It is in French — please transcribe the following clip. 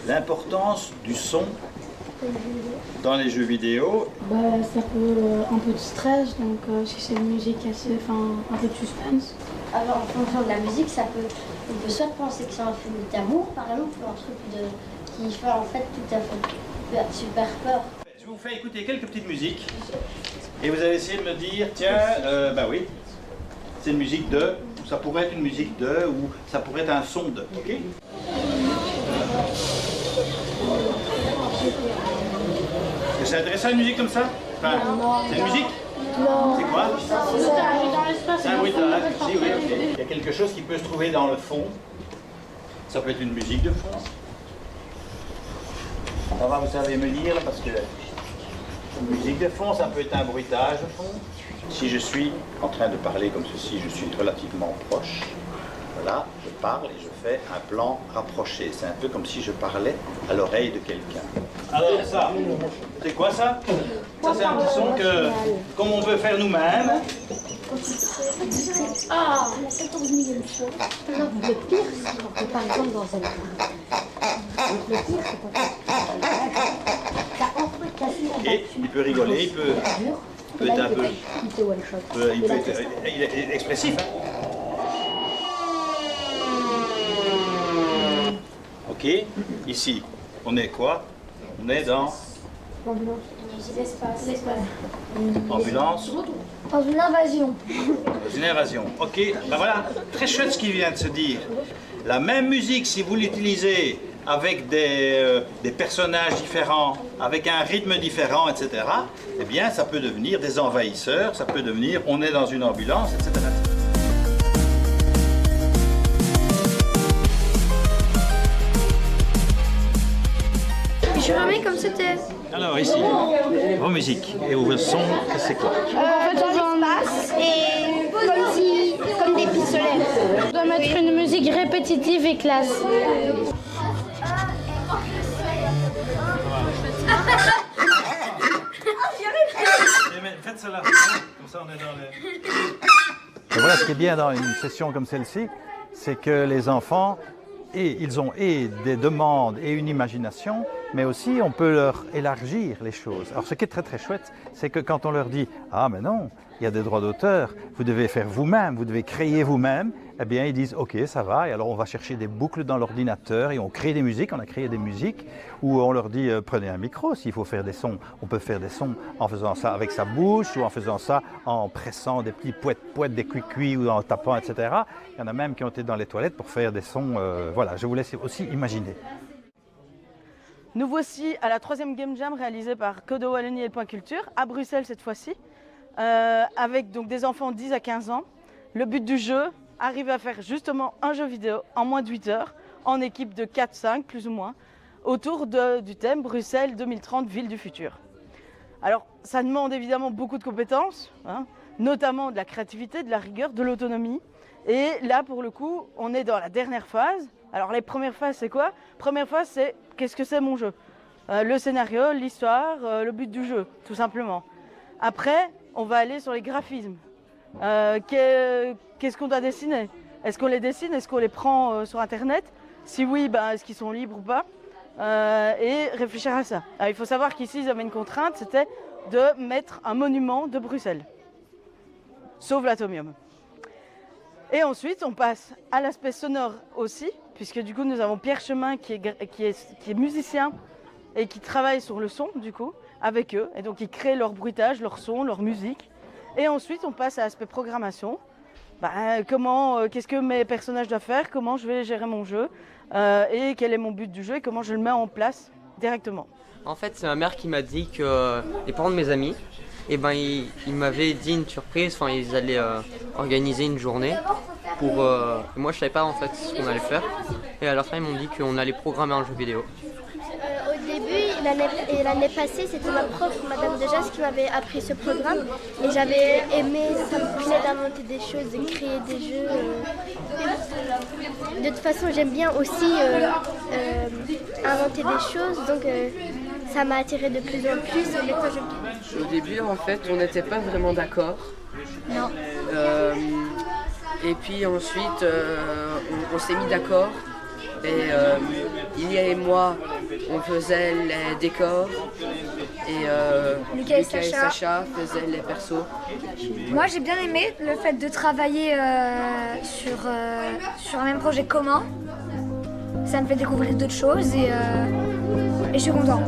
l'importance du son dans les jeux vidéo. Bah, ça peut un peu de stress, donc si c'est une musique assez, un peu de suspense. Alors en fonction de la musique, on peut soit penser que c'est un film d'amour, par exemple, ou un truc qui fait en fait tout à fait super peur. Je vous fais écouter quelques petites musiques et vous allez essayer de me dire, tiens, bah oui, c'est une musique de, ou ça pourrait être une musique de, ou ça pourrait être un son de, ok? C'est intéressant une musique comme ça? Enfin, c'est une musique? Non. C'est quoi? Dans l'espace, C'est un bruitage, si, oui, ok. Il y a quelque chose qui peut se trouver dans le fond. Ça peut être une musique de fond. Ça va, vous savez me dire, parce que une musique de fond, ça peut être un bruitage de fond. Si je suis en train de parler comme ceci, je suis relativement proche. Voilà, je parle et je fais un plan rapproché. C'est un peu comme si je parlais à l'oreille de quelqu'un. Alors ça, c'est quoi ça? Ça c'est un petit son que, comme on peut faire nous-mêmes. Ah, on a 14 millions de choses. Non, le pire, c'est quand t'es par exemple dans un le pire, c'est quand Et il peut rigoler, il peut être un peu... Il est expressif, hein? Ok, ici, on est quoi? On est dans... L'espace. Ambulance. Dans une invasion. Dans une invasion. Ok, ben voilà, très chouette ce qu'il vient de se dire. La même musique, si vous l'utilisez avec des personnages différents, avec un rythme différent, etc., eh bien, ça peut devenir des envahisseurs, ça peut devenir on est dans une ambulance, etc. Je remets comme c'était. Alors ici, vos musiques et vos sons, c'est quoi? En fait, on passe et comme des pistolets. On doit mettre une musique répétitive et classe. Faites cela, comme ça on est dans les... Et voilà, ce qui est bien dans une session comme celle-ci, c'est que les enfants, ils ont des demandes et une imagination, mais aussi on peut leur élargir les choses. Alors ce qui est très très chouette, c'est que quand on leur dit « Ah mais non, il y a des droits d'auteur, vous devez faire vous-même, vous devez créer vous-même », eh bien ils disent « Ok, ça va », et alors on va chercher des boucles dans l'ordinateur et on crée des musiques, on a créé des musiques où on leur dit « Prenez un micro, s'il faut faire des sons, on peut faire des sons en faisant ça avec sa bouche ou en faisant ça en pressant des petits poètes, des cuicui ou en tapant, etc. » Il y en a même qui ont été dans les toilettes pour faire des sons, voilà, je vous laisse aussi imaginer. Nous voici à la 3e Game Jam réalisée par Codo Wallonie et le Point Culture, à Bruxelles cette fois-ci, avec donc des enfants de 10 à 15 ans. Le but du jeu, arriver à faire justement un jeu vidéo en moins de 8 heures, en équipe de 4-5 plus ou moins, autour du thème Bruxelles 2030, ville du futur. Alors ça demande évidemment beaucoup de compétences, hein, notamment de la créativité, de la rigueur, de l'autonomie. Et là pour le coup, on est dans la dernière phase. Alors les premières phases c'est quoi? Première phase c'est qu'est-ce que c'est mon jeu? Le scénario, l'histoire, le but du jeu, tout simplement. Après, on va aller sur les graphismes. Qu'est-ce qu'on doit dessiner? Est-ce qu'on les dessine? Est-ce qu'on les prend sur Internet? Si oui, ben, est-ce qu'ils sont libres ou pas? Et réfléchir à ça. Alors, il faut savoir qu'ici, ils avaient une contrainte, c'était de mettre un monument de Bruxelles. Sauf l'atomium. Et ensuite, on passe à l'aspect sonore aussi, puisque du coup, nous avons Pierre Chemin qui est musicien et qui travaille sur le son, du coup, avec eux. Et donc, ils créent leur bruitage, leur son, leur musique. Et ensuite, on passe à l'aspect programmation. Qu'est-ce que mes personnages doivent faire, comment je vais gérer mon jeu, et quel est mon but du jeu et comment je le mets en place directement. En fait, c'est ma mère qui m'a dit que les parents de mes amis, ils m'avaient dit une surprise, ils allaient organiser une journée pour... moi, je savais pas en fait ce qu'on allait faire. Et à la fin, ils m'ont dit qu'on allait programmer un jeu vidéo. Au début, l'année passée, c'était ma prof, Madame Dejas, qui m'avait appris ce programme. Et j'avais aimé, ça me plaît d'inventer des choses, de créer des jeux. De toute façon, j'aime bien aussi inventer des choses, donc ça m'a attiré de plus en plus. Et maintenant, Au début, en fait, on n'était pas vraiment d'accord. Non. Et puis ensuite, on s'est mis d'accord. Et Ilia et moi, on faisait les décors et Lucas et Sacha faisaient les persos. Moi j'ai bien aimé le fait de travailler sur un même projet commun. Ça me fait découvrir d'autres choses et je suis contente.